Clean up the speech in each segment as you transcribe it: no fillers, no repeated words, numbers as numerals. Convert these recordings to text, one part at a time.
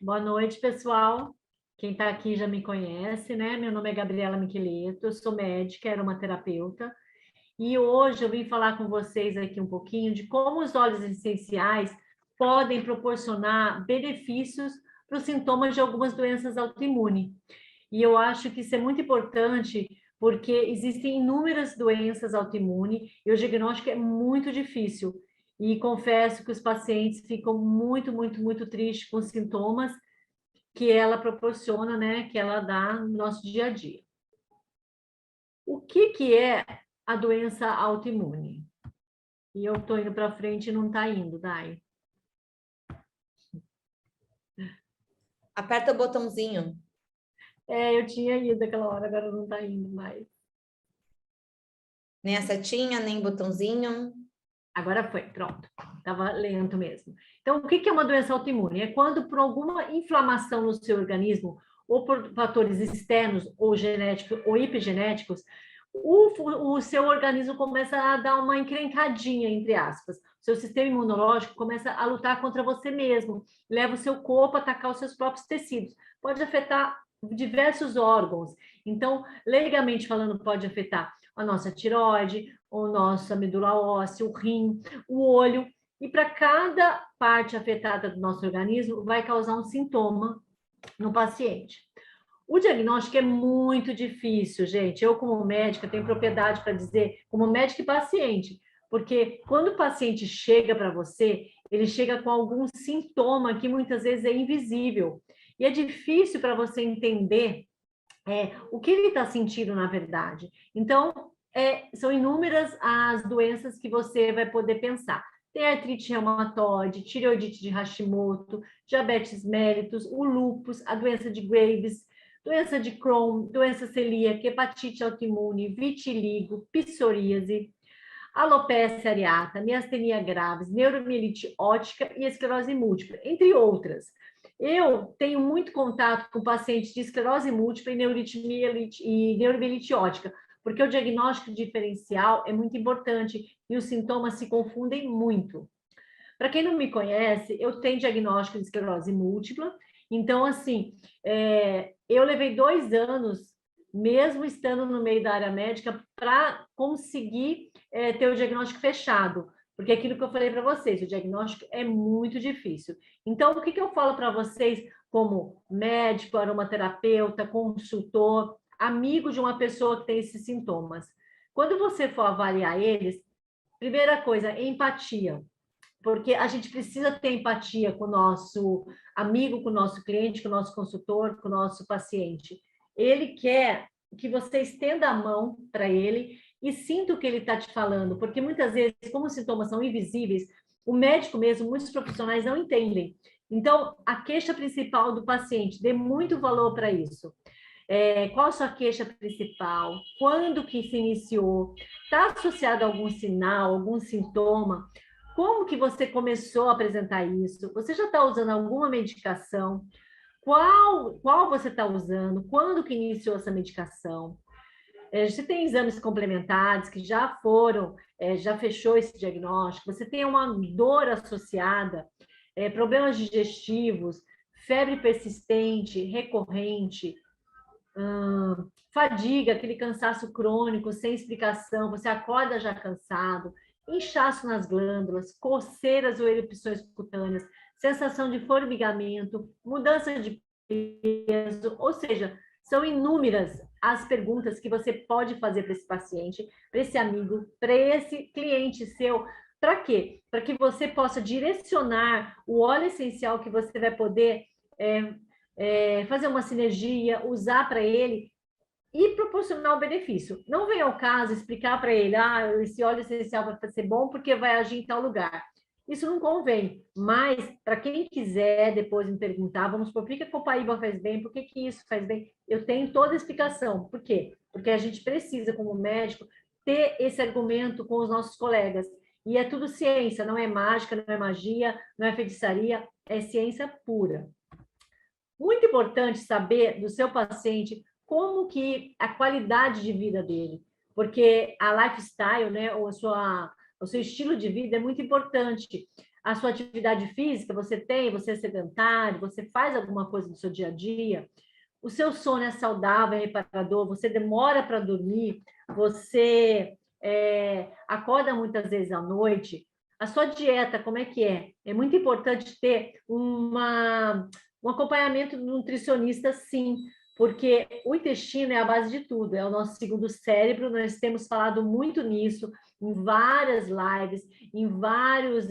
Boa noite, pessoal. Quem está aqui já me conhece, né? Meu nome é Gabriela Miqueleto, eu sou médica, aromaterapeuta, e hoje eu vim falar com vocês aqui um pouquinho de como os óleos essenciais podem proporcionar benefícios para os sintomas de algumas doenças autoimunes. E eu acho que isso é muito importante porque existem inúmeras doenças autoimunes e o diagnóstico é muito difícil. E confesso que os pacientes ficam muito tristes com os sintomas que ela proporciona, né, que ela dá no nosso dia a dia. O que é a doença autoimune? E eu estou indo para frente e não está indo, Dai. Aperta o botãozinho. Eu tinha ido aquela hora, agora não está indo mais. Nem a setinha, nem botãozinho. Agora foi, pronto. Estava lento mesmo. Então, o que é uma doença autoimune? É quando, por alguma inflamação no seu organismo, ou por fatores externos, ou genéticos, ou epigenéticos, o seu organismo começa a dar uma encrencadinha, entre aspas. O seu sistema imunológico começa a lutar contra você mesmo, leva o seu corpo a atacar os seus próprios tecidos. Pode afetar diversos órgãos. Então, legalmente falando, pode afetar a nossa tireoide, a nossa medula óssea, o rim, o olho. E para cada parte afetada do nosso organismo, vai causar um sintoma no paciente. O diagnóstico é muito difícil, gente. Eu, como médica, tenho propriedade para dizer, como médica e paciente, porque quando o paciente chega para você, ele chega com algum sintoma que muitas vezes é invisível. E é difícil para você entender o que ele está sentindo, na verdade. Então, são inúmeras as doenças que você vai poder pensar. Tem artrite reumatoide, tireoidite de Hashimoto, diabetes mellitus, o lúpus, a doença de Graves, doença de Crohn, doença celíaca, hepatite autoimune, vitiligo, psoríase, alopecia areata, miastenia graves, neuromielite óptica e esclerose múltipla, entre outras. Eu tenho muito contato com pacientes de esclerose múltipla e neuromielite óptica, porque o diagnóstico diferencial é muito importante e os sintomas se confundem muito. Para quem não me conhece, eu tenho diagnóstico de esclerose múltipla, então, assim, eu levei 2 anos, mesmo estando no meio da área médica, para conseguir ter o diagnóstico fechado, porque aquilo que eu falei para vocês, o diagnóstico é muito difícil. Então, o que eu falo para vocês como médico, aromaterapeuta, consultor, amigo de uma pessoa que tem esses sintomas? Quando você for avaliar eles, primeira coisa, empatia, porque a gente precisa ter empatia com o nosso amigo, com o nosso cliente, com o nosso consultor, com o nosso paciente. Ele quer que você estenda a mão para ele e sinta o que ele está te falando, porque muitas vezes, como os sintomas são invisíveis, o médico mesmo, muitos profissionais não entendem. Então, a queixa principal do paciente, dê muito valor para isso. Qual a sua queixa principal? Quando que se iniciou? Está associado a algum sinal, algum sintoma? Como que você começou a apresentar isso? Você já está usando alguma medicação? Qual você está usando? Quando que iniciou essa medicação? Você tem exames complementares que já foram, já fechou esse diagnóstico? Você tem uma dor associada, problemas digestivos, febre persistente, recorrente, fadiga, aquele cansaço crônico, sem explicação, você acorda já cansado, inchaço nas glândulas, coceiras ou erupções cutâneas, sensação de formigamento, mudança de peso, ou seja, são inúmeras as perguntas que você pode fazer para esse paciente, para esse amigo, para esse cliente seu. Para quê? Para que você possa direcionar o óleo essencial que você vai poder fazer uma sinergia, usar para ele e proporcionar o benefício. Não vem ao caso explicar para ele, esse óleo essencial vai ser bom porque vai agir em tal lugar. Isso não convém, mas para quem quiser depois me perguntar, vamos supor, por que a copaíba faz bem, por que isso faz bem? Eu tenho toda a explicação. Por quê? Porque a gente precisa, como médico, ter esse argumento com os nossos colegas. E é tudo ciência, não é mágica, não é magia, não é feitiçaria, é ciência pura. Muito importante saber do seu paciente como que a qualidade de vida dele, porque a lifestyle, né, ou o seu estilo de vida é muito importante. a sua atividade física, você é sedentário, você faz alguma coisa no seu dia a dia, o seu sono é saudável, é reparador, você demora para dormir, você acorda muitas vezes à noite, a sua dieta, como é que é? É muito importante ter um acompanhamento do nutricionista, sim, porque o intestino é a base de tudo, é o nosso segundo cérebro, nós temos falado muito nisso, em várias lives, em várias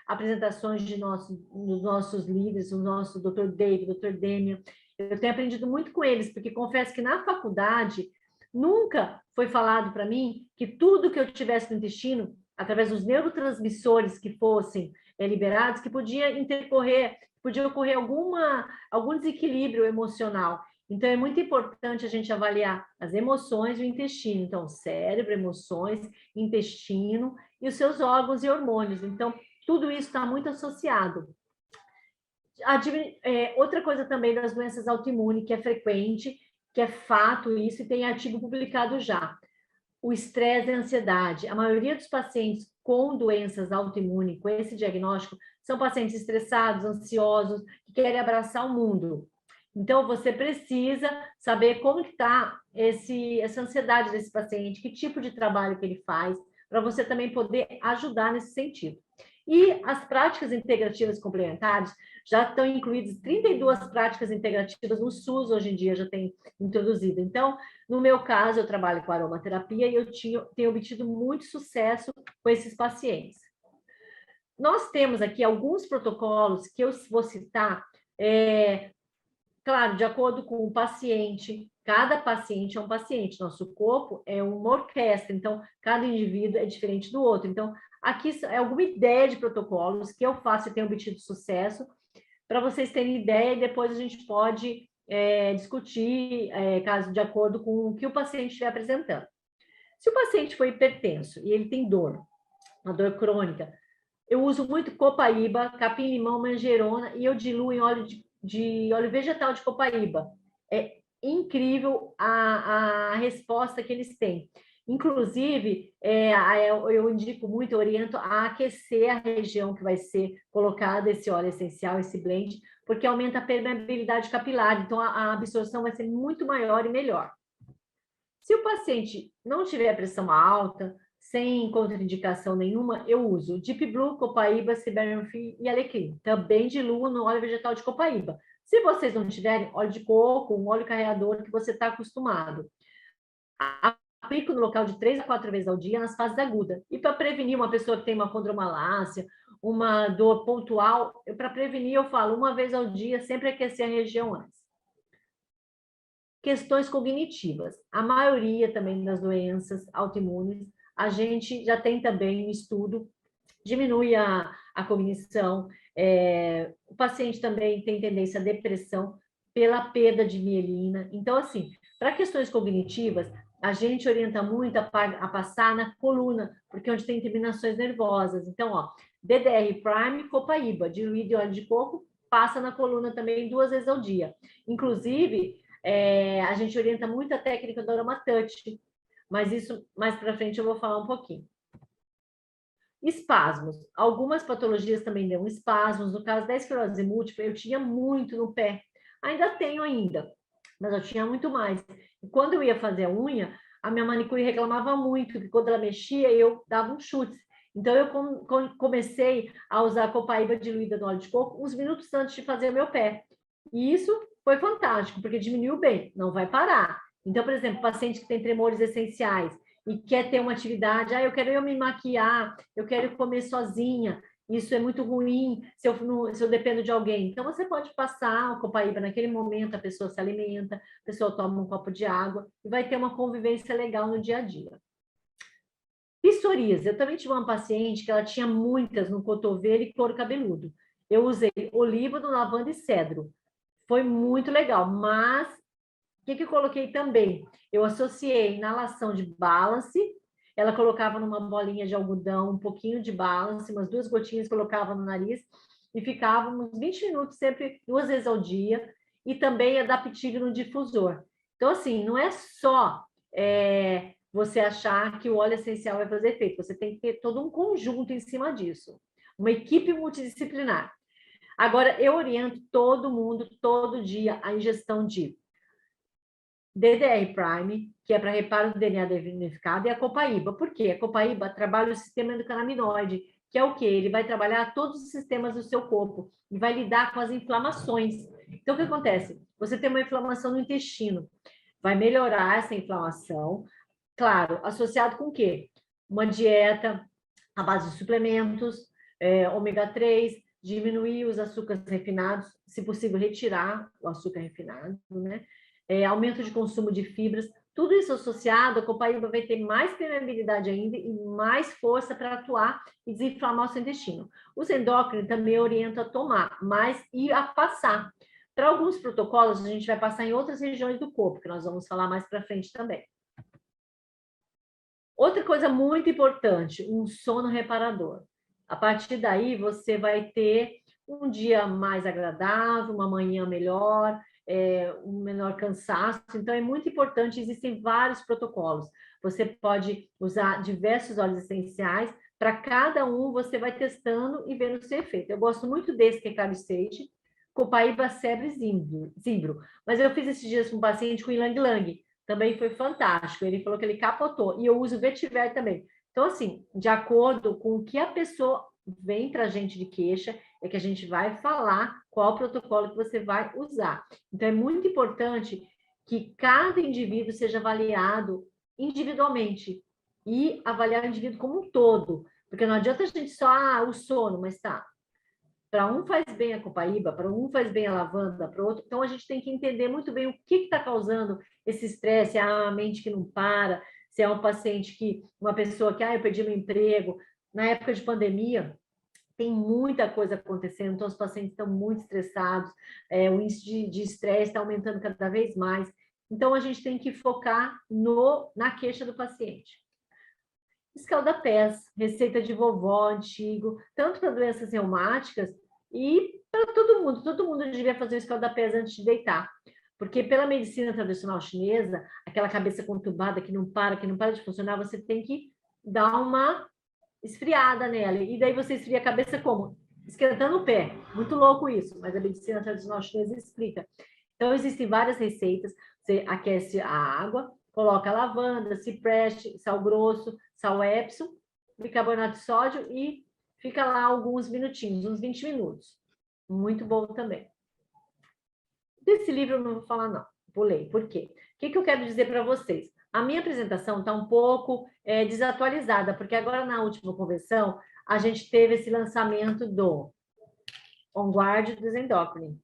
apresentações dos nossos líderes, o nosso Dr. David, Dr. Demian. Eu tenho aprendido muito com eles, porque confesso que na faculdade nunca foi falado para mim que tudo que eu tivesse no intestino, através dos neurotransmissores que fossem liberados, que podia ocorrer algum desequilíbrio emocional. Então, é muito importante a gente avaliar as emoções e o intestino. Então, cérebro, emoções, intestino e os seus órgãos e hormônios. Então, tudo isso está muito associado. Outra coisa também das doenças autoimunes, que é frequente, que é fato isso, e tem artigo publicado já. O estresse e a ansiedade. A maioria dos pacientes com doenças autoimunes, com esse diagnóstico, são pacientes estressados, ansiosos, que querem abraçar o mundo. Então, você precisa saber como está essa ansiedade desse paciente, que tipo de trabalho que ele faz, para você também poder ajudar nesse sentido. E as práticas integrativas complementares já estão incluídas 32 práticas integrativas no SUS, hoje em dia já tem introduzido. Então, no meu caso, eu trabalho com aromaterapia e eu tenho obtido muito sucesso com esses pacientes. Nós temos aqui alguns protocolos que eu vou citar, claro, de acordo com o paciente, cada paciente é um paciente, nosso corpo é uma orquestra, então cada indivíduo é diferente do outro. Então, aqui é alguma ideia de protocolos que eu faço e tenho obtido sucesso, para vocês terem ideia, e depois a gente pode discutir, caso de acordo com o que o paciente estiver apresentando. Se o paciente for hipertenso e ele tem dor, uma dor crônica, eu uso muito copaíba, capim-limão, manjerona, e eu diluo em óleo de óleo vegetal de copaíba. É incrível a resposta que eles têm. Inclusive, eu indico muito, oriento a aquecer a região que vai ser colocado esse óleo essencial, esse blend, porque aumenta a permeabilidade capilar, então a absorção vai ser muito maior e melhor. Se o paciente não tiver pressão alta, sem contraindicação nenhuma, eu uso Deep Blue, copaíba, Siberian Fig e alecrim. Também diluo no óleo vegetal de copaíba. Se vocês não tiverem óleo de coco, um óleo carreador que você está acostumado, aplico no local de 3 a 4 vezes ao dia nas fases agudas. E para prevenir uma pessoa que tem uma condromalácia, uma dor pontual, para prevenir eu falo uma vez ao dia, sempre aquecer a região antes. Questões cognitivas. A maioria também das doenças autoimunes, a gente já tem também um estudo, diminui a cognição, o paciente também tem tendência à depressão pela perda de mielina. Então, assim, para questões cognitivas, a gente orienta muito a passar na coluna, porque é onde tem terminações nervosas. Então, ó, DDR Prime, copaíba, diluído em óleo de coco, passa na coluna também 2 vezes ao dia. Inclusive, a gente orienta muito a técnica do aromatouch, mas isso mais para frente eu vou falar um pouquinho. Espasmos. Algumas patologias também dão espasmos. No caso da esclerose múltipla, eu tinha muito no pé. Ainda tenho ainda, mas eu tinha muito mais. E quando eu ia fazer a unha, a minha manicure reclamava muito, que quando ela mexia, eu dava um chute. Então, eu comecei a usar a copaíba diluída no óleo de coco uns minutos antes de fazer o meu pé. E isso foi fantástico, porque diminuiu bem, não vai parar. Então, por exemplo, paciente que tem tremores essenciais e quer ter uma atividade, eu quero me maquiar, eu quero comer sozinha, isso é muito ruim se eu dependo de alguém. Então, você pode passar o copaíba naquele momento, a pessoa se alimenta, a pessoa toma um copo de água e vai ter uma convivência legal no dia a dia. Psoríase. Eu também tive uma paciente que ela tinha muitas no cotovelo e couro cabeludo. Eu usei olíbano, lavanda e cedro. Foi muito legal, mas o que eu coloquei também? Eu associei inalação de balance, ela colocava numa bolinha de algodão um pouquinho de balance, umas 2 gotinhas, colocava no nariz e ficava uns 20 minutos, sempre 2 vezes ao dia, e também adaptive no difusor. Então, assim, não é só você achar que o óleo essencial vai fazer efeito, você tem que ter todo um conjunto em cima disso. uma equipe multidisciplinar. Agora, eu oriento todo mundo, todo dia, a ingestão de DDR Prime, que é para reparo do DNA danificado, e a copaíba. Por quê? A copaíba trabalha o sistema endocannabinoide, que é o quê? Ele vai trabalhar todos os sistemas do seu corpo e vai lidar com as inflamações. Então, o que acontece? Você tem uma inflamação no intestino, vai melhorar essa inflamação, claro, associado com o quê? Uma dieta à base de suplementos, ômega 3, diminuir os açúcares refinados, se possível, retirar o açúcar refinado, né? Aumento de consumo de fibras, tudo isso associado, a copaíba vai ter mais permeabilidade ainda e mais força para atuar e desinflamar o seu intestino. Os endócrinos também orientam a tomar, mas e a passar. Para alguns protocolos, a gente vai passar em outras regiões do corpo, que nós vamos falar mais para frente também. Outra coisa muito importante, um sono reparador. A partir daí, você vai ter um dia mais agradável, uma manhã melhor, um menor cansaço. Então, é muito importante, existem vários protocolos. Você pode usar diversos óleos essenciais, para cada um você vai testando e vendo o seu efeito. Eu gosto muito desse, que é Calistate, Copaíba, Cebre e Zimbro. Mas eu fiz esses dias com um paciente com Ylang Ylang, também foi fantástico. Ele falou que ele capotou. E eu uso vetiver também. Então, assim, de acordo com o que a pessoa vem para a gente de queixa, é que a gente vai falar qual protocolo que você vai usar. Então, é muito importante que cada indivíduo seja avaliado individualmente e avaliar o indivíduo como um todo. Porque não adianta a gente só, o sono, mas tá. Para um faz bem a copaíba, para um faz bem a lavanda, para o outro. Então, a gente tem que entender muito bem o que está causando esse estresse, a mente que não para, se é um paciente que, uma pessoa que, eu perdi meu emprego. Na época de pandemia, tem muita coisa acontecendo, então os pacientes estão muito estressados, o índice de estresse está aumentando cada vez mais. Então, a gente tem que focar na queixa do paciente. Escaldapés, receita de vovó antigo, tanto para doenças reumáticas e para todo mundo devia fazer o escaldapés antes de deitar. Porque pela medicina tradicional chinesa, aquela cabeça contubada que não para de funcionar, você tem que dar uma esfriada nela. E daí você esfria a cabeça como? Esquentando o pé. Muito louco isso, mas a medicina tradicional chinesa explica. Então, existem várias receitas. Você aquece a água, coloca lavanda, cipreste, sal grosso, sal Epsom, bicarbonato de sódio e fica lá alguns minutinhos, uns 20 minutos. Muito bom também. Desse livro eu não vou falar, não. Pulei. Por quê? O que eu quero dizer para vocês? A minha apresentação está um pouco desatualizada, porque agora na última convenção a gente teve esse lançamento do On Guard dos Endócrinos.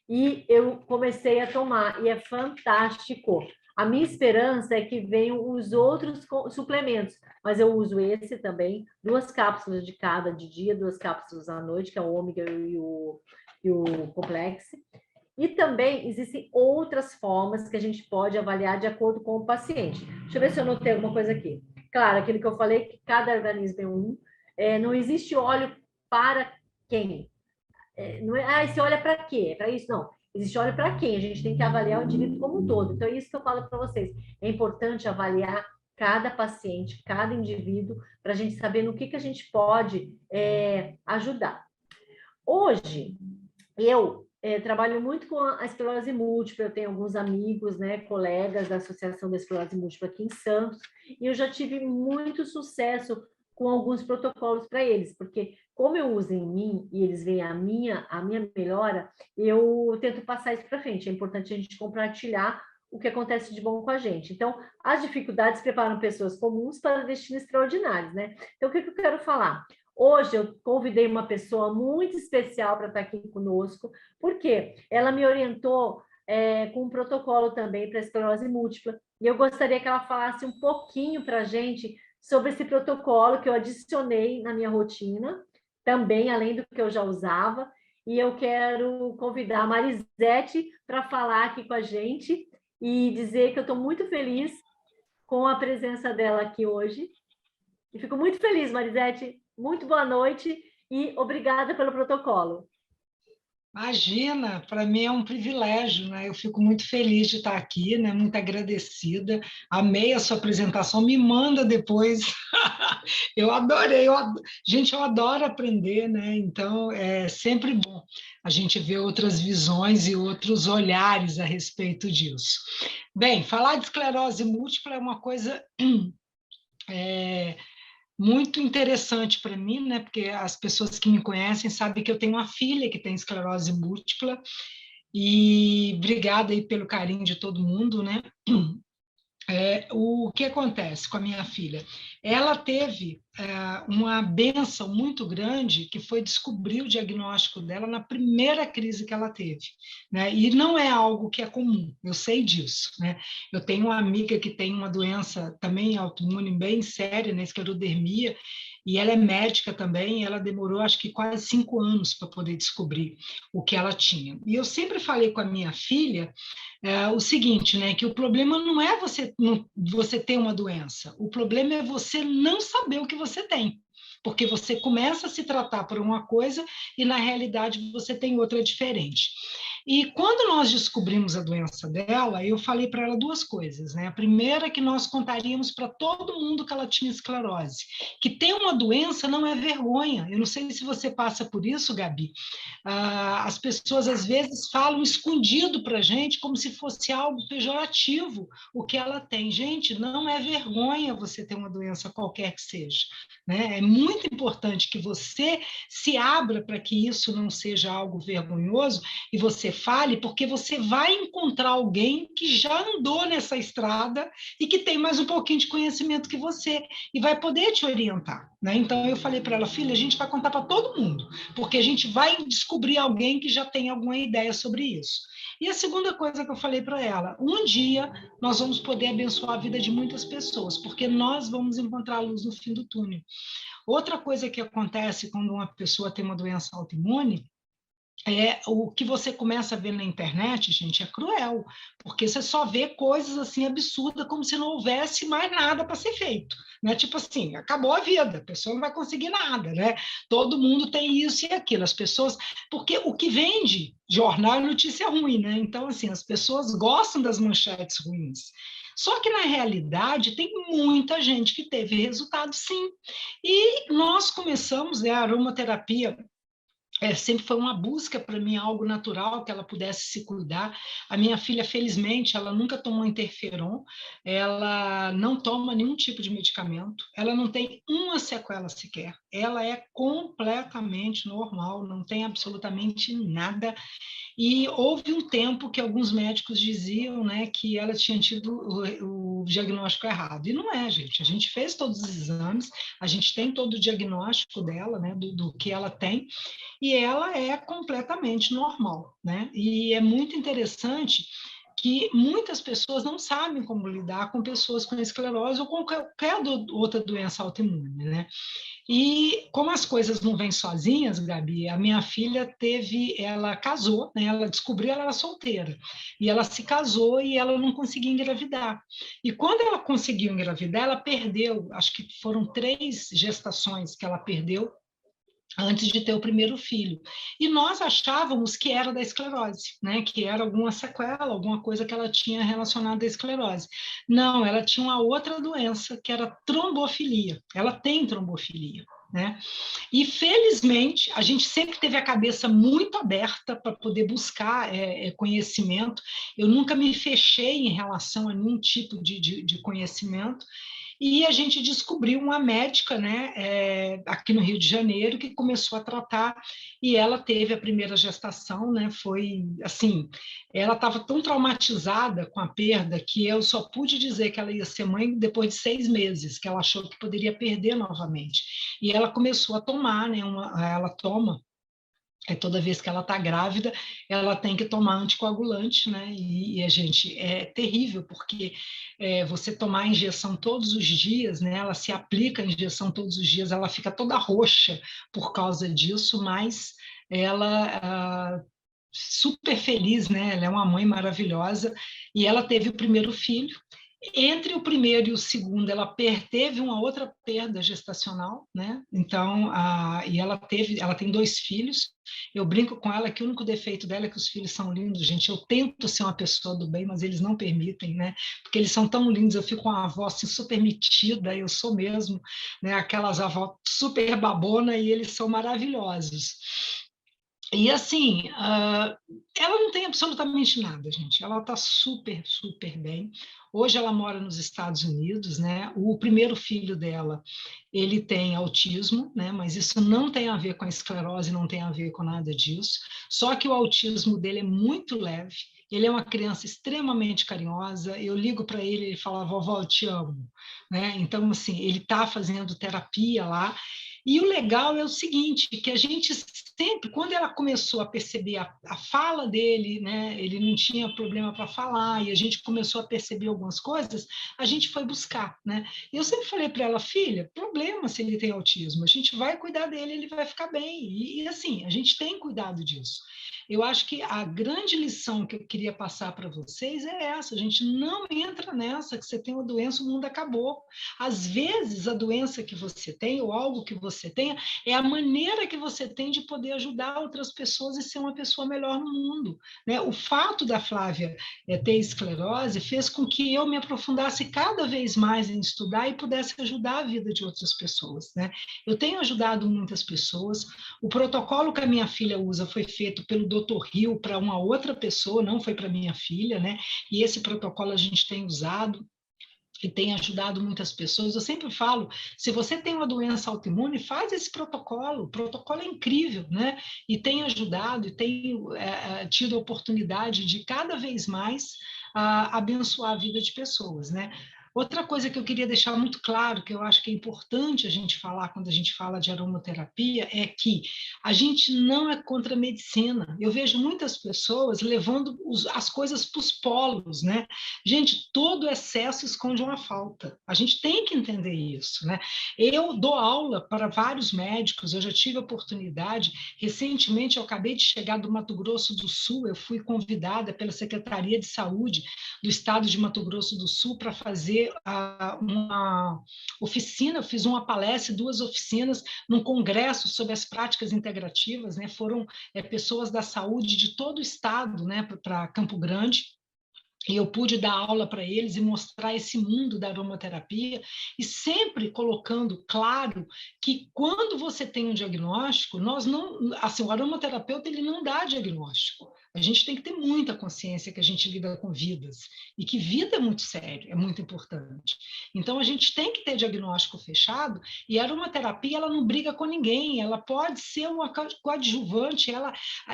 E eu comecei a tomar, e é fantástico. A minha esperança é que venham os outros suplementos, mas eu uso esse também, 2 cápsulas de cada de dia, 2 cápsulas à noite, que é o ômega e o complexo. E também existem outras formas que a gente pode avaliar de acordo com o paciente. Deixa eu ver se eu notei alguma coisa aqui. Claro, aquilo que eu falei, que cada organismo é um. Não existe óleo para quem. Não é, esse óleo é para quê? É para isso? Não. Existe óleo para quem? A gente tem que avaliar o indivíduo como um todo. Então, é isso que eu falo para vocês. É importante avaliar cada paciente, cada indivíduo, para a gente saber no que a gente pode ajudar. Hoje, eu trabalho muito com a esclerose múltipla, eu tenho alguns amigos, né, colegas da Associação da Esclerose Múltipla aqui em Santos, e eu já tive muito sucesso com alguns protocolos para eles, porque como eu uso em mim e eles veem a minha melhora, eu tento passar isso para frente. É importante a gente compartilhar o que acontece de bom com a gente. Então, as dificuldades preparam pessoas comuns para destinos extraordinários, né? Então, o que eu quero falar? Hoje eu convidei uma pessoa muito especial para estar aqui conosco, porque ela me orientou com um protocolo também para esclerose múltipla, e eu gostaria que ela falasse um pouquinho para a gente sobre esse protocolo que eu adicionei na minha rotina, também além do que eu já usava, e eu quero convidar a Marisete para falar aqui com a gente e dizer que eu estou muito feliz com a presença dela aqui hoje. E fico muito feliz, Marisete. Muito boa noite e obrigada pelo protocolo. Imagina, para mim é um privilégio, né? Eu fico muito feliz de estar aqui, né? Muito agradecida. Amei a sua apresentação. Me manda depois. Eu adorei. Gente, eu adoro aprender, né? Então é sempre bom a gente ver outras visões e outros olhares a respeito disso. Bem, falar de esclerose múltipla é uma coisa muito interessante para mim, né? Porque as pessoas que me conhecem sabem que eu tenho uma filha que tem esclerose múltipla. E obrigada aí pelo carinho de todo mundo, né? O que acontece com a minha filha? Ela teve uma benção muito grande, que foi descobrir o diagnóstico dela na primeira crise que ela teve, né? E não é algo que é comum, eu sei disso, né? Eu tenho uma amiga que tem uma doença também autoimune bem séria, né? Esclerodermia, e ela é médica também, ela demorou acho que quase 5 anos para poder descobrir o que ela tinha. E eu sempre falei com a minha filha o seguinte, né, que o problema não é você ter uma doença, o problema é você não saber o que você tem, porque você começa a se tratar por uma coisa e na realidade você tem outra diferente. E quando nós descobrimos a doença dela, eu falei para ela duas coisas, né? A primeira é que nós contaríamos para todo mundo que ela tinha esclerose, que ter uma doença não é vergonha. Eu não sei se você passa por isso, Gabi. As pessoas às vezes falam escondido para a gente como se fosse algo pejorativo o que ela tem. Gente, não é vergonha você ter uma doença qualquer que seja, né? É muito importante que você se abra para que isso não seja algo vergonhoso e você fale, porque você vai encontrar alguém que já andou nessa estrada e que tem mais um pouquinho de conhecimento que você e vai poder te orientar, né? Então eu falei para ela, filha, a gente vai contar para todo mundo, porque a gente vai descobrir alguém que já tem alguma ideia sobre isso. E a segunda coisa que eu falei para ela, um dia nós vamos poder abençoar a vida de muitas pessoas, porque nós vamos encontrar a luz no fim do túnel. Outra coisa que acontece quando uma pessoa tem uma doença autoimune o que você começa a ver na internet, gente, é cruel, porque você só vê coisas assim absurdas, como se não houvesse mais nada para ser feito, né? Tipo assim, acabou a vida, a pessoa não vai conseguir nada, né? Todo mundo tem isso e aquilo, as pessoas, porque o que vende jornal é notícia ruim, né? Então assim, as pessoas gostam das manchetes ruins. Só que, na realidade, tem muita gente que teve resultado, sim. E nós começamos, né, a aromaterapia sempre foi uma busca para mim, algo natural, que ela pudesse se cuidar. A minha filha, felizmente, ela nunca tomou interferon, ela não toma nenhum tipo de medicamento, ela não tem uma sequela sequer, ela é completamente normal, não tem absolutamente nada. E houve um tempo que alguns médicos diziam, né, que ela tinha tido o diagnóstico errado. E não é, gente. A gente fez todos os exames, a gente tem todo o diagnóstico dela, né, do que ela tem, e ela é completamente normal, né? E é muito interessante que muitas pessoas não sabem como lidar com pessoas com esclerose ou com qualquer outra doença autoimune, né? E como as coisas não vêm sozinhas, Gabi, a minha filha ela casou, né? Ela descobriu, ela era solteira, e ela se casou e ela não conseguia engravidar. E quando ela conseguiu engravidar, ela perdeu, acho que foram 3 gestações que ela perdeu antes de ter o primeiro filho. E nós achávamos que era da esclerose, né? Que era alguma sequela, alguma coisa que ela tinha relacionada à esclerose. Não, ela tinha uma outra doença, que era trombofilia. Ela tem trombofilia, né? E, felizmente, a gente sempre teve a cabeça muito aberta para poder buscar conhecimento. Eu nunca me fechei em relação a nenhum tipo de conhecimento. E a gente descobriu uma médica, né, aqui no Rio de Janeiro, que começou a tratar, e ela teve a primeira gestação, né, foi assim, ela estava tão traumatizada com a perda que eu só pude dizer que ela ia ser mãe depois de 6 meses, que ela achou que poderia perder novamente. E ela começou a tomar, né, ela toma toda vez que ela está grávida, ela tem que tomar anticoagulante, né? E a gente, é terrível, porque você tomar a injeção todos os dias, né? Ela se aplica a injeção todos os dias, ela fica toda roxa por causa disso, mas ela super feliz, né? Ela é uma mãe maravilhosa, e ela teve o primeiro filho, Entre o primeiro e o segundo, ela teve uma outra perda gestacional, né? Então, e ela tem 2 filhos. Eu brinco com ela que o único defeito dela é que os filhos são lindos, gente. Eu tento ser uma pessoa do bem, mas eles não permitem, né? Porque eles são tão lindos. Eu fico com uma avó assim, super metida, eu sou mesmo, né? Aquelas avós super babona, e eles são maravilhosos. E assim, ela não tem absolutamente nada, gente. Ela está super, super bem. Hoje ela mora nos Estados Unidos, né? O primeiro filho dela, ele tem autismo, né? Mas isso não tem a ver com a esclerose, não tem a ver com nada disso. Só que o autismo dele é muito leve. Ele é uma criança extremamente carinhosa. Eu ligo para ele, ele fala: vovó, eu te amo, né? Então, assim, ele está fazendo terapia lá. E o legal é o seguinte, que a gente sempre, quando ela começou a perceber a fala dele, né, ele não tinha problema para falar, e a gente começou a perceber algumas coisas, a gente foi buscar, né? E eu sempre falei para ela: filha, problema se ele tem autismo, a gente vai cuidar dele, ele vai ficar bem. E assim, a gente tem cuidado disso. Eu acho que a grande lição que eu queria passar para vocês é essa: a gente não entra nessa que você tem uma doença, o mundo acabou. Às vezes, a doença que você tem, ou algo que você tenha, é a maneira que você tem de poder ajudar outras pessoas e ser uma pessoa melhor no mundo, né? O fato da Flávia ter esclerose fez com que eu me aprofundasse cada vez mais em estudar e pudesse ajudar a vida de outras pessoas, né? Eu tenho ajudado muitas pessoas. O protocolo que a minha filha usa foi feito pelo Dr. Hill para uma outra pessoa, não foi para minha filha, né? E esse protocolo a gente tem usado e tem ajudado muitas pessoas. Eu sempre falo: se você tem uma doença autoimune, faz esse protocolo. O protocolo é incrível, né? E tem ajudado, e tem tido a oportunidade de cada vez mais abençoar a vida de pessoas, né? Outra coisa que eu queria deixar muito claro, que eu acho que é importante a gente falar quando a gente fala de aromaterapia, é que a gente não é contra a medicina. Eu vejo muitas pessoas levando as coisas para os polos, né? Gente, todo excesso esconde uma falta. A gente tem que entender isso, né? Eu dou aula para vários médicos, eu já tive a oportunidade. Recentemente, eu acabei de chegar do Mato Grosso do Sul, eu fui convidada pela Secretaria de Saúde do Estado de Mato Grosso do Sul para fazer uma oficina. Eu fiz uma palestra, 2 oficinas, num congresso sobre as práticas integrativas, né? Foram pessoas da saúde de todo o estado, né, para Campo Grande. E eu pude dar aula para eles e mostrar esse mundo da aromaterapia, e sempre colocando claro que quando você tem um diagnóstico, nós não, assim, o aromaterapeuta ele não dá diagnóstico. A gente tem que ter muita consciência que a gente lida com vidas, e que vida é muito sério, é muito importante. Então a gente tem que ter diagnóstico fechado, e a aromaterapia ela não briga com ninguém, ela pode ser uma coadjuvante.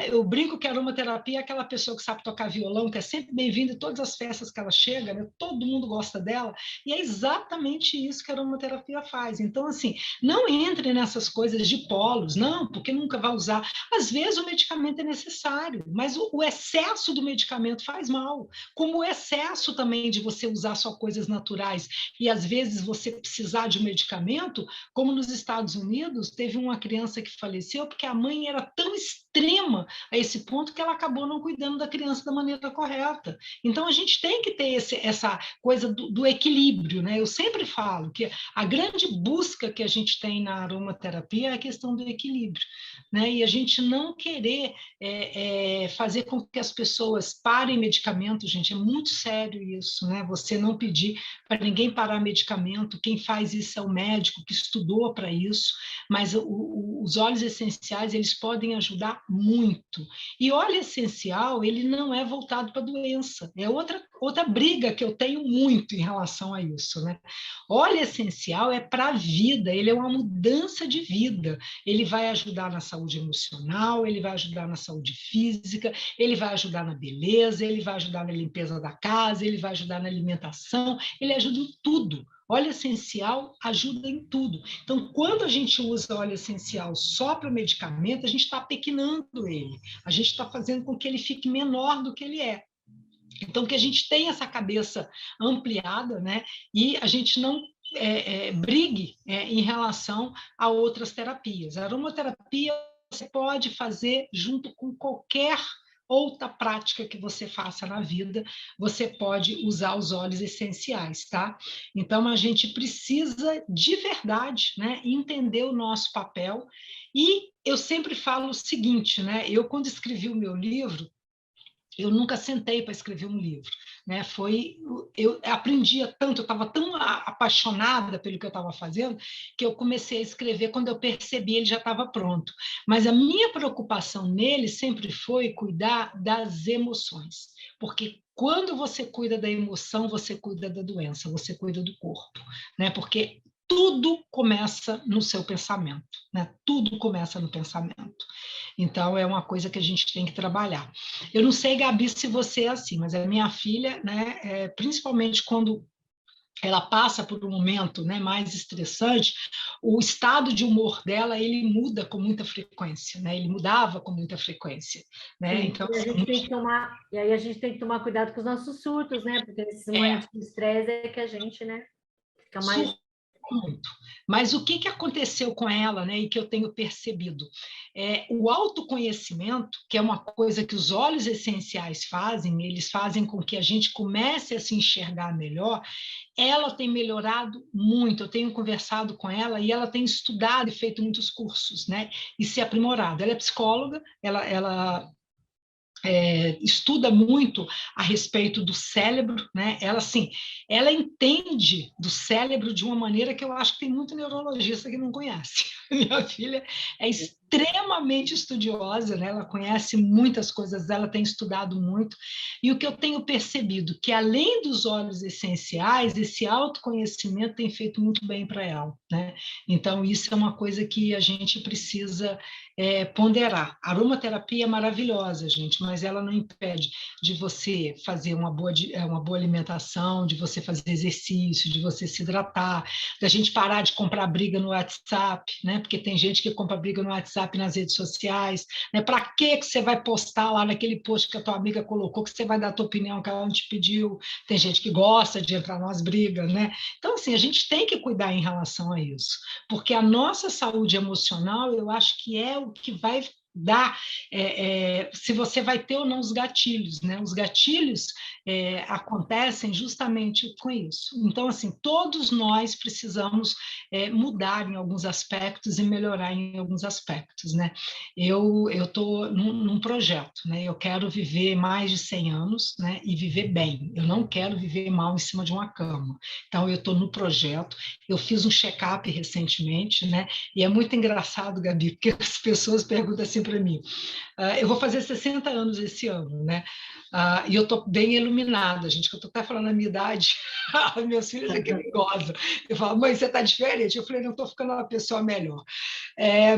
Eu brinco que a aromaterapia é aquela pessoa que sabe tocar violão, que é sempre bem-vinda em todas as festas que ela chega, né? Todo mundo gosta dela, e é exatamente isso que a aromaterapia faz. Então, assim, não entre nessas coisas de polos, não, porque nunca vai usar. Às vezes o medicamento é necessário, mas o excesso do medicamento faz mal, como o excesso também de você usar só coisas naturais, e às vezes você precisar de um medicamento, como nos Estados Unidos, teve uma criança que faleceu porque a mãe era tão extrema a esse ponto que ela acabou não cuidando da criança da maneira correta. Então, a gente tem que ter essa coisa do equilíbrio, né? Eu sempre falo que a grande busca que a gente tem na aromaterapia é a questão do equilíbrio, né? E a gente não querer fazer com que as pessoas parem medicamento, gente, é muito sério isso, né? Você não pedir para ninguém parar medicamento, quem faz isso é o médico que estudou para isso, mas os óleos essenciais, eles podem ajudar muito. E óleo essencial, ele não é voltado para a doença. É outra briga que eu tenho muito em relação a isso, né? Óleo essencial é para a vida, ele é uma mudança de vida. Ele vai ajudar na saúde emocional, ele vai ajudar na saúde física, ele vai ajudar na beleza, ele vai ajudar na limpeza da casa, ele vai ajudar na alimentação, ele ajuda em tudo. Óleo essencial ajuda em tudo. Então, quando a gente usa óleo essencial só para o medicamento, a gente está pequenando ele. A gente está fazendo com que ele fique menor do que ele é. Então, que a gente tenha essa cabeça ampliada, né? E a gente não brigue em relação a outras terapias. A aromaterapia você pode fazer junto com qualquer outra prática que você faça na vida, você pode usar os óleos essenciais, tá? Então, a gente precisa, de verdade, né, entender o nosso papel. E eu sempre falo o seguinte, né? Eu, quando escrevi o meu livro, eu nunca sentei para escrever um livro, né? Eu aprendia tanto, eu estava tão apaixonada pelo que eu estava fazendo, que eu comecei a escrever quando eu percebi ele já estava pronto. Mas a minha preocupação nele sempre foi cuidar das emoções, porque quando você cuida da emoção, você cuida da doença, você cuida do corpo, né? Porque tudo começa no seu pensamento, né? Tudo começa no pensamento. Então, é uma coisa que a gente tem que trabalhar. Eu não sei, Gabi, se você é assim, mas a minha filha, né, principalmente quando ela passa por um momento, né, mais estressante, o estado de humor dela, ele muda com muita frequência, né? Ele mudava com muita frequência, né? Sim, Então, e a gente tem que tomar, e aí a gente tem que tomar cuidado com os nossos surtos, né? Porque nesses momentos de estresse é que a gente, né, fica mais. muito. Mas o que aconteceu com ela, né, e que eu tenho percebido? O autoconhecimento, que é uma coisa que os óleos essenciais fazem, eles fazem com que a gente comece a se enxergar melhor, ela tem melhorado muito. Eu tenho conversado com ela e ela tem estudado e feito muitos cursos, né, e se aprimorado. Ela é psicóloga, ela estuda muito a respeito do cérebro, né? Ela, assim, ela entende do cérebro de uma maneira que eu acho que tem muito neurologista que não conhece. Minha filha é extremamente estudiosa, né? Ela conhece muitas coisas, ela tem estudado muito, e o que eu tenho percebido que, além dos óleos essenciais, esse autoconhecimento tem feito muito bem para ela, né? Então, isso é uma coisa que a gente precisa ponderar. A aromaterapia é maravilhosa, gente, mas ela não impede de você fazer uma boa alimentação, de você fazer exercício, de você se hidratar, da gente parar de comprar briga no WhatsApp, né? Porque tem gente que compra briga no WhatsApp, nas redes sociais, né? Para que você vai postar lá naquele post que a tua amiga colocou, que você vai dar a tua opinião que ela não te pediu? Tem gente que gosta de entrar nas brigas, né? Então, assim, a gente tem que cuidar em relação a isso, porque a nossa saúde emocional, eu acho que é o que vai dar, se você vai ter ou não os gatilhos, né? Os gatilhos acontecem justamente com isso. Então, assim, todos nós precisamos mudar em alguns aspectos e melhorar em alguns aspectos, né? Eu estou num projeto, né? Eu quero viver mais de 100 anos, né? E viver bem. Eu não quero viver mal em cima de uma cama. Então, eu estou no projeto. Eu fiz um check-up recentemente, né? E é muito engraçado, Gabi, porque as pessoas perguntam assim para mim: eu vou fazer 60 anos esse ano, né? E eu estou bem iluminada, gente, que eu estou até falando a minha idade, meus filhos aqui me gozam. Eu falo: mãe, você está diferente? Eu falei: não, estou ficando uma pessoa melhor.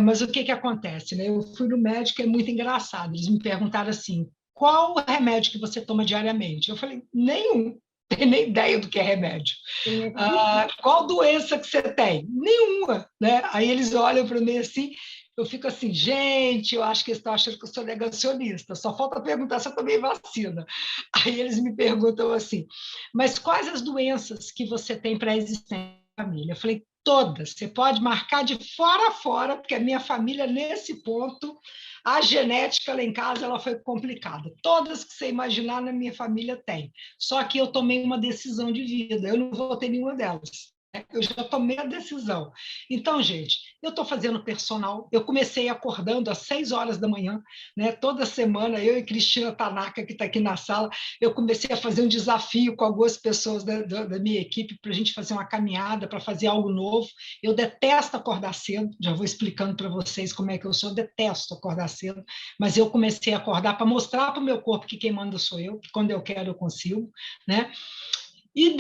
Mas o que acontece, né? Eu fui no médico, é muito engraçado, eles me perguntaram assim: qual o remédio que você toma diariamente? Eu falei: nenhum. Tem nem ideia do que é remédio. Qual doença que você tem? Nenhuma, né? Aí eles olham para mim assim, eu fico assim: gente, eu acho que eles estão achando que eu sou negacionista, só falta perguntar se eu tomei vacina. Aí eles me perguntam assim: mas quais as doenças que você tem pré-existente na família? Eu falei: todas, você pode marcar de fora a fora, porque a minha família, nesse ponto, a genética lá em casa ela foi complicada. Todas que você imaginar na minha família tem. Só que eu tomei uma decisão de vida, eu não vou ter nenhuma delas. Eu já tomei a decisão. Então, gente, eu estou fazendo personal. Eu comecei acordando às 6 horas da manhã, né? Toda semana, eu e Cristina Tanaka, que está aqui na sala, eu comecei a fazer um desafio com algumas pessoas da minha equipe para a gente fazer uma caminhada, para fazer algo novo. Eu detesto acordar cedo, já vou explicando para vocês como é que eu sou, eu detesto acordar cedo, mas eu comecei a acordar para mostrar para o meu corpo que quem manda sou eu, que quando eu quero eu consigo, né? E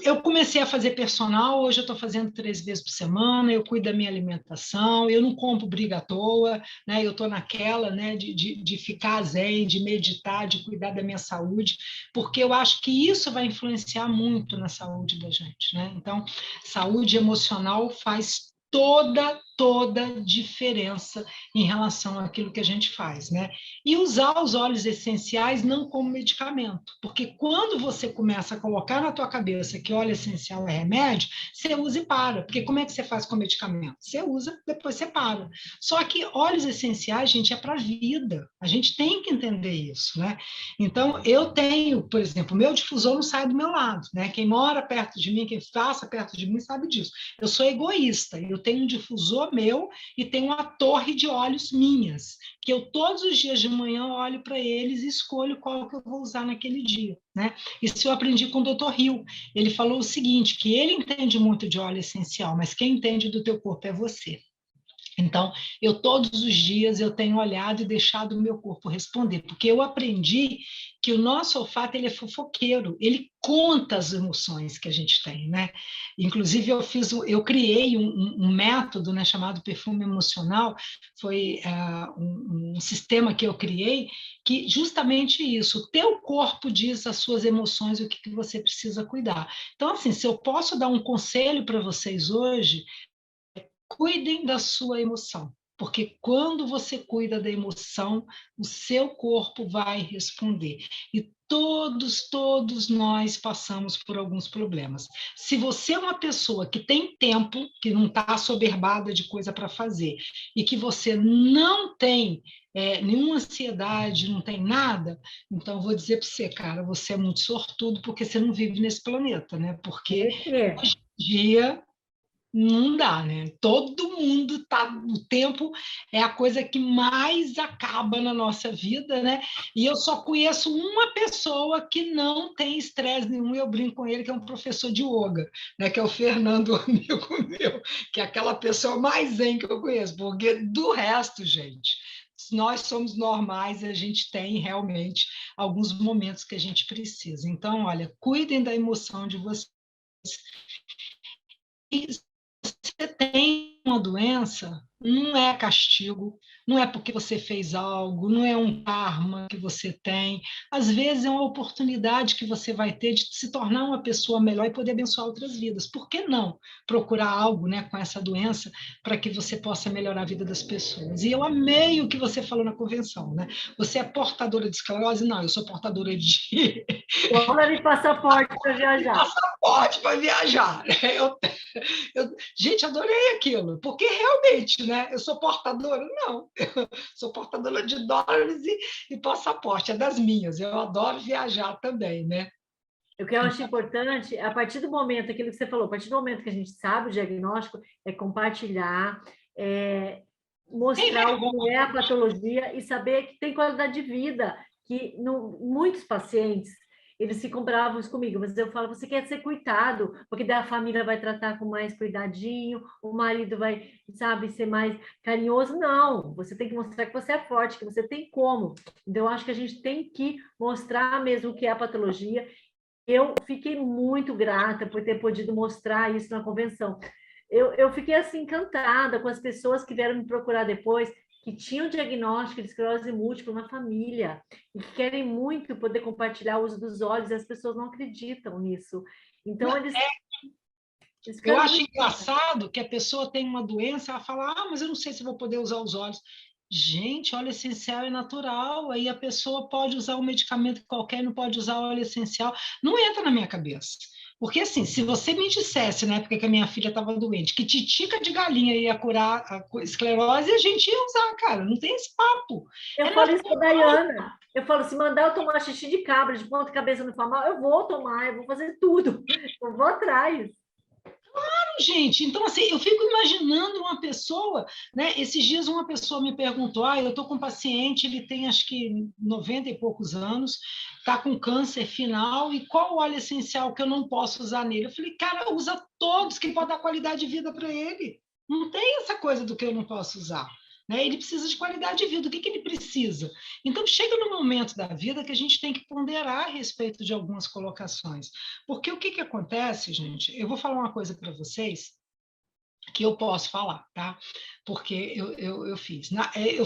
eu comecei a fazer personal, hoje eu estou fazendo 3 vezes por semana, eu cuido da minha alimentação, eu não compro briga à toa, né? Eu estou naquela, né, de ficar zen, de meditar, de cuidar da minha saúde, porque eu acho que isso vai influenciar muito na saúde da gente, né? Então, saúde emocional faz toda toda a diferença em relação àquilo que a gente faz, né? E usar os óleos essenciais não como medicamento, porque quando você começa a colocar na tua cabeça que óleo essencial é remédio, você usa e para, porque como é que você faz com medicamento? Você usa, depois você para. Só que óleos essenciais, gente, é para a vida, a gente tem que entender isso, né? Então, eu tenho, por exemplo, o meu difusor não sai do meu lado, né? Quem mora perto de mim, quem passa perto de mim sabe disso. Eu sou egoísta, eu tenho um difusor meu e tenho uma torre de óleos minhas, que eu todos os dias de manhã olho para eles e escolho qual que eu vou usar naquele dia, né? Isso eu aprendi com o Dr. Hill. Ele falou o seguinte, que ele entende muito de óleo essencial, mas quem entende do teu corpo é você. Então, eu todos os dias eu tenho olhado e deixado o meu corpo responder, porque eu aprendi que o nosso olfato ele é fofoqueiro, ele conta as emoções que a gente tem, né? Inclusive eu criei um método, né, chamado perfume emocional, foi um sistema que eu criei que justamente isso, o teu corpo diz as suas emoções, o que você precisa cuidar. Então, assim, se eu posso dar um conselho para vocês hoje, cuidem da sua emoção, porque quando você cuida da emoção, o seu corpo vai responder. E todos nós passamos por alguns problemas. Se você é uma pessoa que tem tempo, que não está assoberbada de coisa para fazer, e que você não tem nenhuma ansiedade, não tem nada, então vou dizer para você, cara, você é muito sortudo porque você não vive nesse planeta, né? Porque hoje em dia não dá, né? Todo mundo tá. O tempo é a coisa que mais acaba na nossa vida, né? E eu só conheço uma pessoa que não tem estresse nenhum, e eu brinco com ele, que é um professor de yoga, né? Que é o Fernando, amigo meu, que é aquela pessoa mais zen que eu conheço, porque do resto, gente, nós somos normais e a gente tem realmente alguns momentos que a gente precisa. Então, olha, cuidem da emoção de vocês. E você tem uma doença, não é castigo, não é porque você fez algo, não é um karma que você tem. Às vezes é uma oportunidade que você vai ter de se tornar uma pessoa melhor e poder abençoar outras vidas. Por que não procurar algo, né, com essa doença para que você possa melhorar a vida das pessoas? E eu amei o que você falou na convenção, né? Você é portadora de esclerose? Não, eu sou portadora de Dólar e passaporte para viajar. passaporte para viajar. Gente, adorei aquilo, porque realmente, né? Eu sou portadora? Não, eu sou portadora de dólares e passaporte, é das minhas. Eu adoro viajar também, né? O que eu acho importante, a partir do momento, aquilo que você falou, a partir do momento que a gente sabe o diagnóstico, é compartilhar, mostrar o que é a patologia e saber que tem qualidade de vida, que muitos pacientes, eles ficam bravos comigo, mas eu falo, você quer ser cuidado, porque daí a família vai tratar com mais cuidadinho, o marido vai, sabe, ser mais carinhoso. Não, você tem que mostrar que você é forte, que você tem como. Então, eu acho que a gente tem que mostrar mesmo o que é a patologia. Eu fiquei muito grata por ter podido mostrar isso na convenção. Eu fiquei assim encantada com as pessoas que vieram me procurar depois, que tinham diagnóstico de esclerose múltipla na família e que querem muito poder compartilhar o uso dos olhos, e as pessoas não acreditam nisso. Então, eles eu acho engraçado que a pessoa tem uma doença, ela fala, mas eu não sei se vou poder usar os olhos. Gente, óleo essencial é natural, aí a pessoa pode usar um medicamento qualquer, não pode usar óleo essencial. Não entra na minha cabeça. Porque, assim, se você me dissesse, na época que a minha filha estava doente, que titica de galinha ia curar a esclerose, a gente ia usar, cara. Não tem esse papo. Eu falo isso para a Dayana. Eu falo, se mandar eu tomar xixi de cabra, de ponta cabeça no mal, eu vou tomar, eu vou fazer tudo. Eu vou atrás. Gente, então assim, eu fico imaginando uma pessoa, né? Esses dias uma pessoa me perguntou, eu estou com um paciente, ele tem acho que 90 e poucos anos, está com câncer final, e qual óleo essencial que eu não posso usar nele? Eu falei, cara, usa todos que pode dar qualidade de vida para ele. Não tem essa coisa do que eu não posso usar. Né? Ele precisa de qualidade de vida. O que ele precisa? Então, chega no momento da vida que a gente tem que ponderar a respeito de algumas colocações. Porque o que acontece, gente? Eu vou falar uma coisa para vocês que eu posso falar, tá? Porque eu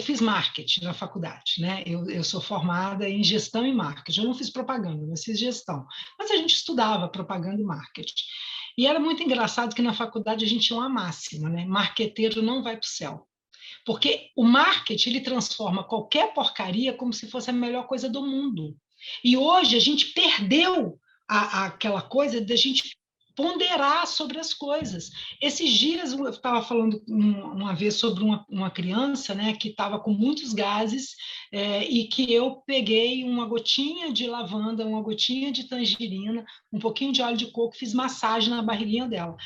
fiz marketing na faculdade, né? Eu sou formada em gestão e marketing. Eu não fiz propaganda, eu fiz gestão. Mas a gente estudava propaganda e marketing. E era muito engraçado que na faculdade a gente tinha uma máxima, né? Marqueteiro não vai para o céu. Porque o marketing, ele transforma qualquer porcaria como se fosse a melhor coisa do mundo. E hoje a gente perdeu aquela coisa da gente ponderar sobre as coisas. Esses dias eu estava falando uma vez sobre uma criança, né, que estava com muitos gases, e que eu peguei uma gotinha de lavanda, uma gotinha de tangerina, um pouquinho de óleo de coco, fiz massagem na barriguinha dela.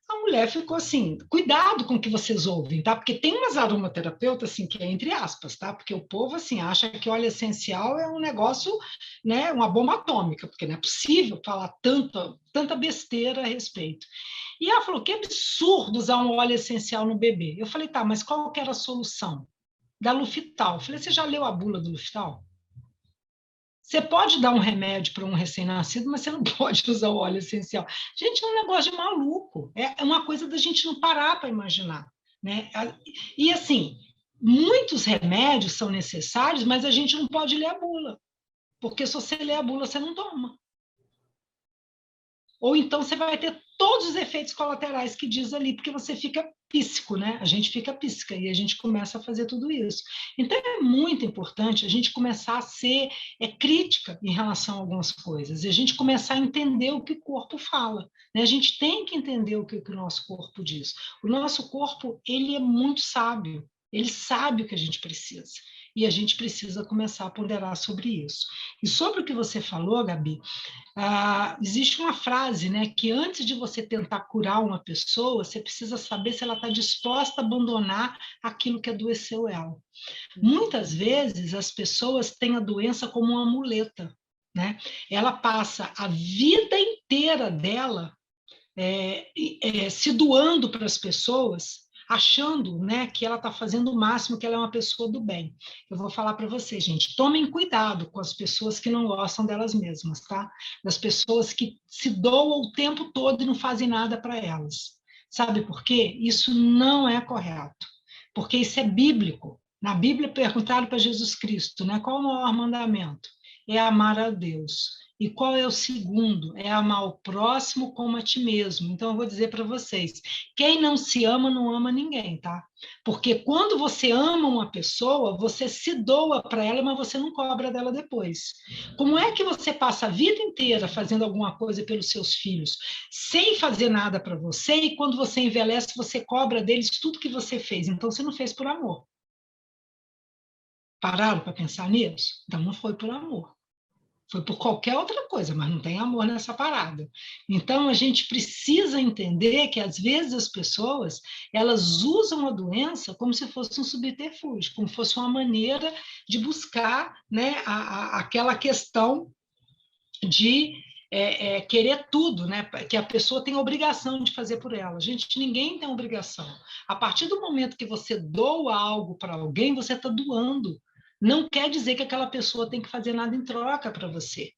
A mulher ficou assim, cuidado com o que vocês ouvem, tá? Porque tem umas aromaterapeutas, assim, que é entre aspas, tá? Porque o povo, assim, acha que óleo essencial é um negócio, né, uma bomba atômica, porque não é possível falar tanta besteira a respeito. E ela falou, que absurdo usar um óleo essencial no bebê. Eu falei, tá, mas qual que era a solução? Da Luftal. Eu falei, você já leu a bula do Luftal? Você pode dar um remédio para um recém-nascido, mas você não pode usar o óleo essencial. Gente, é um negócio de maluco. É uma coisa da gente não parar para imaginar, né? E, assim, muitos remédios são necessários, mas a gente não pode ler a bula. Porque se você ler a bula, você não toma. Ou então você vai ter todos os efeitos colaterais que diz ali, porque você fica píssico, né? A gente fica píssica e a gente começa a fazer tudo isso. Então é muito importante a gente começar a ser crítica em relação a algumas coisas, e a gente começar a entender o que o corpo fala, né? A gente tem que entender o que o nosso corpo diz. O nosso corpo, ele é muito sábio, ele sabe o que a gente precisa. E a gente precisa começar a ponderar sobre isso. E sobre o que você falou, Gabi, existe uma frase, né, que antes de você tentar curar uma pessoa, você precisa saber se ela está disposta a abandonar aquilo que adoeceu ela. Muitas vezes as pessoas têm a doença como uma muleta, né? Ela passa a vida inteira dela se doando para as pessoas, achando, né, que ela está fazendo o máximo, que ela é uma pessoa do bem. Eu vou falar para vocês, gente, tomem cuidado com as pessoas que não gostam delas mesmas, tá? Das pessoas que se doam o tempo todo e não fazem nada para elas. Sabe por quê? Isso não é correto, porque isso é bíblico. Na Bíblia perguntaram para Jesus Cristo, né, qual o maior mandamento? É amar a Deus. E qual é o segundo? É amar o próximo como a ti mesmo. Então, eu vou dizer para vocês, quem não se ama, não ama ninguém, tá? Porque quando você ama uma pessoa, você se doa para ela, mas você não cobra dela depois. Como é que você passa a vida inteira fazendo alguma coisa pelos seus filhos, sem fazer nada para você, e quando você envelhece, você cobra deles tudo que você fez? Então, você não fez por amor. Pararam para pensar nisso? Então, não foi por amor. Foi por qualquer outra coisa, mas não tem amor nessa parada. Então, a gente precisa entender que, às vezes, as pessoas elas usam a doença como se fosse um subterfúgio, como se fosse uma maneira de buscar, né, aquela questão de querer tudo, né, que a pessoa tem a obrigação de fazer por ela. Gente, ninguém tem obrigação. A partir do momento que você doa algo para alguém, você está doando. Não quer dizer que aquela pessoa tem que fazer nada em troca para você.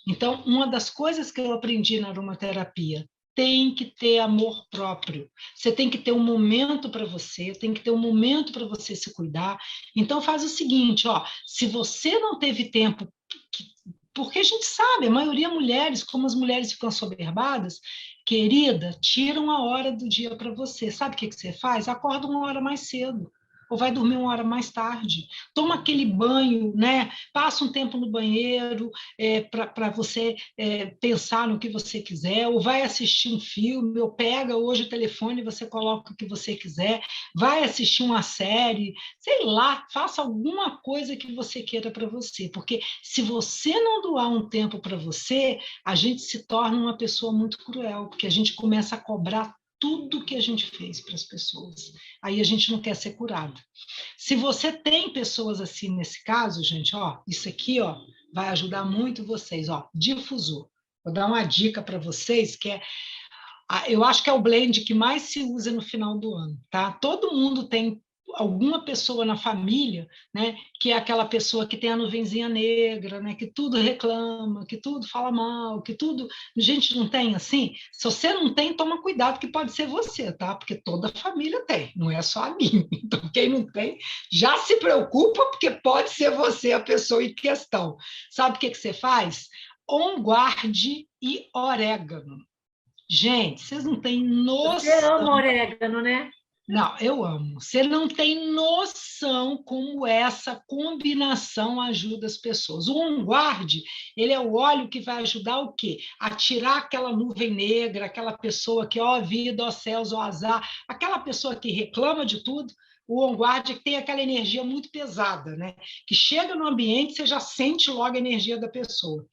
Então, uma das coisas que eu aprendi na aromaterapia, tem que ter amor próprio. Você tem que ter um momento para você, tem que ter um momento para você se cuidar. Então, faz o seguinte, ó, se você não teve tempo, porque a gente sabe, a maioria mulheres, como as mulheres ficam soberbadas, querida, tira uma hora do dia para você. Sabe o que você faz? Acorda uma hora mais cedo, ou vai dormir uma hora mais tarde. Toma aquele banho, né? Passa um tempo no banheiro para você pensar no que você quiser, ou vai assistir um filme, ou pega hoje o telefone e você coloca o que você quiser, vai assistir uma série, sei lá, faça alguma coisa que você queira para você, porque se você não doar um tempo para você, a gente se torna uma pessoa muito cruel, porque a gente começa a cobrar tudo que a gente fez para as pessoas. Aí a gente não quer ser curado. Se você tem pessoas assim nesse caso, gente, ó, isso aqui, ó, vai ajudar muito vocês, ó, difusor. Vou dar uma dica para vocês que eu acho que é o blend que mais se usa no final do ano, tá? Todo mundo tem alguma pessoa na família, né, que é aquela pessoa que tem a nuvenzinha negra, né, que tudo reclama, que tudo fala mal, que tudo... Gente, não tem assim? Se você não tem, toma cuidado que pode ser você, tá? Porque toda família tem, não é só a minha. Então, quem não tem, já se preocupa, porque pode ser você a pessoa em questão. Sabe o que você faz? On guarde e orégano. Gente, vocês não têm Você noção. ama orégano, né? Não, eu amo. Você não tem noção como essa combinação ajuda as pessoas. O On Guard, ele é o óleo que vai ajudar o quê? A tirar aquela nuvem negra, aquela pessoa que, ó vida, ó céus, ó azar, aquela pessoa que reclama de tudo. O On Guard tem aquela energia muito pesada, né? Que chega no ambiente, você já sente logo a energia da pessoa.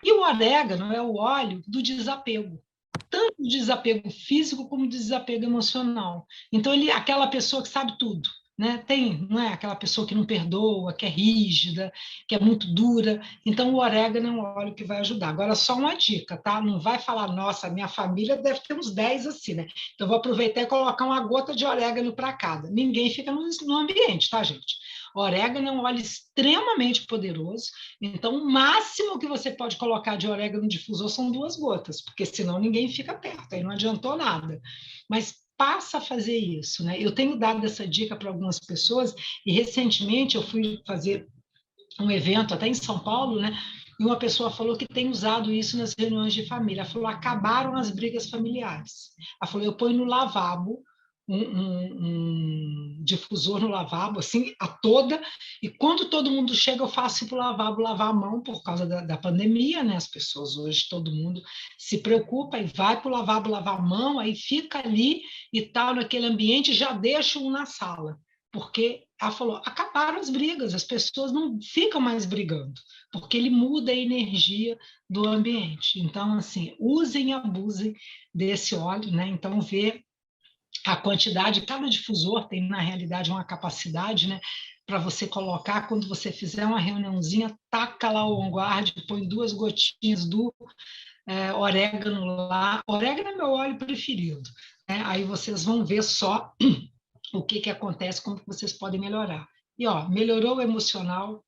E o orégano é o óleo do desapego, tanto do desapego físico como do desapego emocional. Então, ele é aquela pessoa que sabe tudo. Né? Tem, não é aquela pessoa que não perdoa, que é rígida, que é muito dura. Então, o orégano é um óleo que vai ajudar. Agora, só uma dica, tá? Não vai falar, nossa, minha família deve ter uns 10 assim, né? Então, vou aproveitar e colocar uma gota de orégano para cada. Ninguém fica no ambiente, tá, gente? Orégano é um óleo extremamente poderoso, então o máximo que você pode colocar de orégano no difusor são 2 gotas, porque senão ninguém fica perto, aí não adiantou nada. Mas passa a fazer isso, né? Eu tenho dado essa dica para algumas pessoas e recentemente eu fui fazer um evento até em São Paulo, né? E uma pessoa falou que tem usado isso nas reuniões de família. Ela falou, acabaram as brigas familiares. Ela falou, eu ponho no lavabo um difusor no lavabo, assim, a toda, e quando todo mundo chega, eu faço para o lavabo lavar a mão por causa da pandemia, né? As pessoas hoje, todo mundo se preocupa e vai para o lavabo lavar a mão, aí fica ali e tal, naquele ambiente, já deixa um na sala. Porque ela falou, acabaram as brigas, as pessoas não ficam mais brigando, porque ele muda a energia do ambiente. Então, assim, usem e abusem desse óleo, né? Então, vê a quantidade, cada difusor tem, na realidade, uma capacidade, né? Para você colocar, quando você fizer uma reuniãozinha, taca lá o On Guard, põe 2 gotinhas do orégano lá. Orégano é meu óleo preferido, né? Aí vocês vão ver só o que, que acontece, como que vocês podem melhorar. E, ó, melhorou o emocional,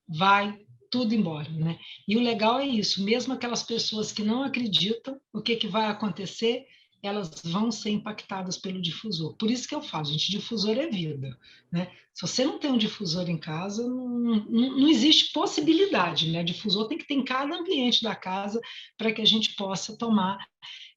vai tudo embora, né? E o legal é isso, mesmo aquelas pessoas que não acreditam, o que, que vai acontecer? Elas vão ser impactadas pelo difusor. Por isso que eu falo, gente, difusor é vida, né? Se você não tem um difusor em casa, não existe possibilidade, né? Difusor tem que ter em cada ambiente da casa para que a gente possa tomar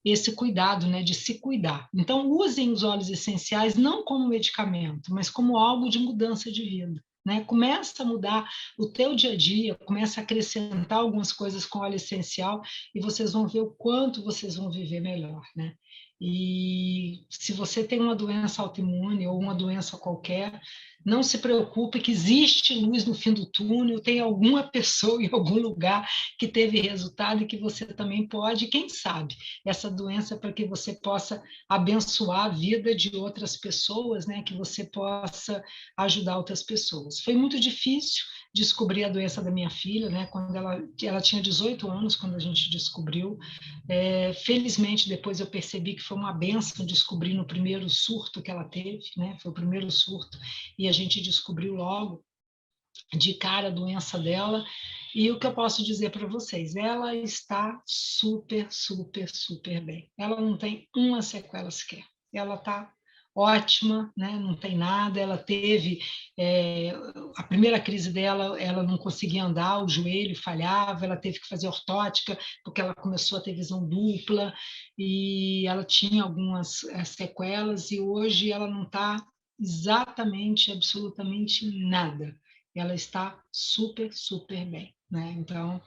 esse cuidado, né, de se cuidar. Então, usem os óleos essenciais não como medicamento, mas como algo de mudança de vida. Né? Começa a mudar o teu dia a dia, começa a acrescentar algumas coisas com óleo essencial e vocês vão ver o quanto vocês vão viver melhor, né? E se você tem uma doença autoimune ou uma doença qualquer, não se preocupe que existe luz no fim do túnel, tem alguma pessoa em algum lugar que teve resultado e que você também pode, quem sabe, essa doença para que você possa abençoar a vida de outras pessoas, né? Que você possa ajudar outras pessoas. Foi muito difícil descobrir a doença da minha filha, né? Quando ela tinha 18 anos, quando a gente descobriu. Felizmente, depois eu percebi que foi uma benção descobrir no primeiro surto que ela teve, né? Foi o primeiro surto, e a gente descobriu logo de cara a doença dela. E o que eu posso dizer para vocês, ela está super, super, super bem. Ela não tem uma sequela sequer. Ela está ótima, né? Não tem nada. Ela teve a primeira crise dela, ela não conseguia andar, o joelho falhava, ela teve que fazer ortótica porque ela começou a ter visão dupla e ela tinha algumas sequelas e hoje ela não está exatamente, absolutamente nada. Ela está super, super bem, né? Então,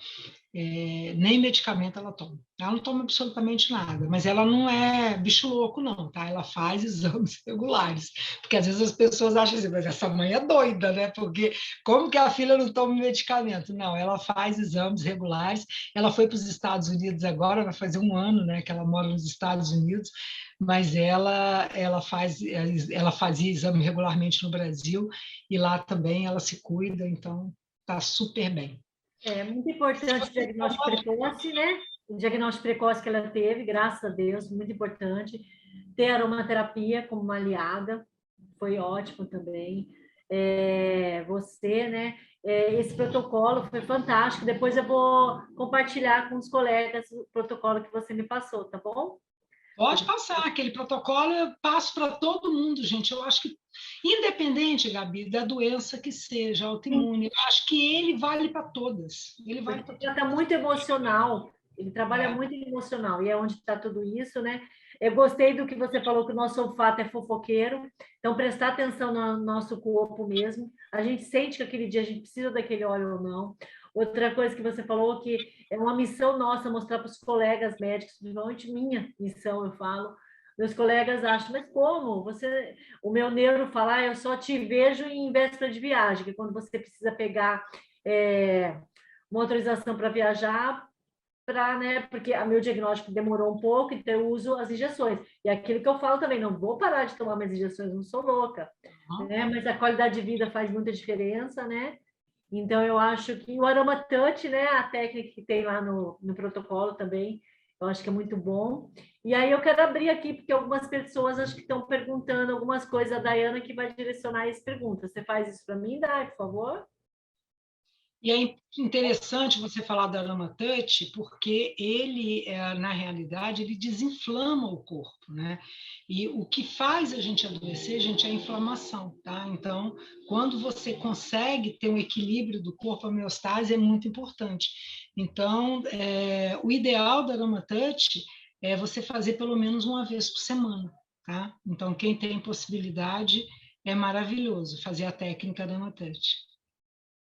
nem medicamento ela toma. Ela não toma absolutamente nada, mas ela não é bicho louco, não, tá? Ela faz exames regulares, porque às vezes as pessoas acham assim, mas essa mãe é doida, né? Porque como que a filha não toma medicamento? Não, ela faz exames regulares. Ela foi para os Estados Unidos agora, vai fazer um ano, né, que ela mora nos Estados Unidos, mas ela fazia exame regularmente no Brasil e lá também ela se cuida, então está super bem. É muito importante o diagnóstico precoce, né? O diagnóstico precoce que ela teve, graças a Deus, muito importante. Ter aromaterapia como uma aliada, foi ótimo também. Você, né? Esse protocolo foi fantástico. Depois eu vou compartilhar com os colegas o protocolo que você me passou, tá bom? Pode passar, aquele protocolo eu passo para todo mundo, gente. Eu acho que, independente, Gabi, da doença que seja autoimune, eu acho que ele vale para todas. Ele vale para Já todas. está muito emocional. Ele trabalha muito em emocional, e é onde está tudo isso, né? Eu gostei do que você falou, que o nosso olfato é fofoqueiro, então prestar atenção no nosso corpo mesmo. A gente sente que aquele dia a gente precisa daquele óleo ou não. Outra coisa que você falou, que é uma missão nossa mostrar para os colegas médicos, principalmente minha missão, eu falo. Meus colegas acham, mas como? O meu neuro fala, eu só te vejo em véspera de viagem, que é quando você precisa pegar uma autorização para viajar, né, porque o meu diagnóstico demorou um pouco, então eu uso as injeções. E aquilo que eu falo também, não vou parar de tomar minhas injeções, não sou louca, né? Mas a qualidade de vida faz muita diferença, né? Então eu acho que o Aroma Touch, né, a técnica que tem lá no protocolo também, eu acho que é muito bom. E aí eu quero abrir aqui, porque algumas pessoas acho que estão perguntando algumas coisas, a Dayana que vai direcionar as perguntas. Você faz isso para mim, Day, por favor? E é interessante você falar da Aroma Touch, porque ele, na realidade, ele desinflama o corpo, né? E o que faz a gente adoecer, gente, é a inflamação, tá? Então, quando você consegue ter um equilíbrio do corpo, a homeostase é muito importante. Então, o ideal da Aroma Touch é você fazer pelo menos uma vez por semana, tá? Então, quem tem possibilidade, é maravilhoso fazer a técnica da Aroma Touch.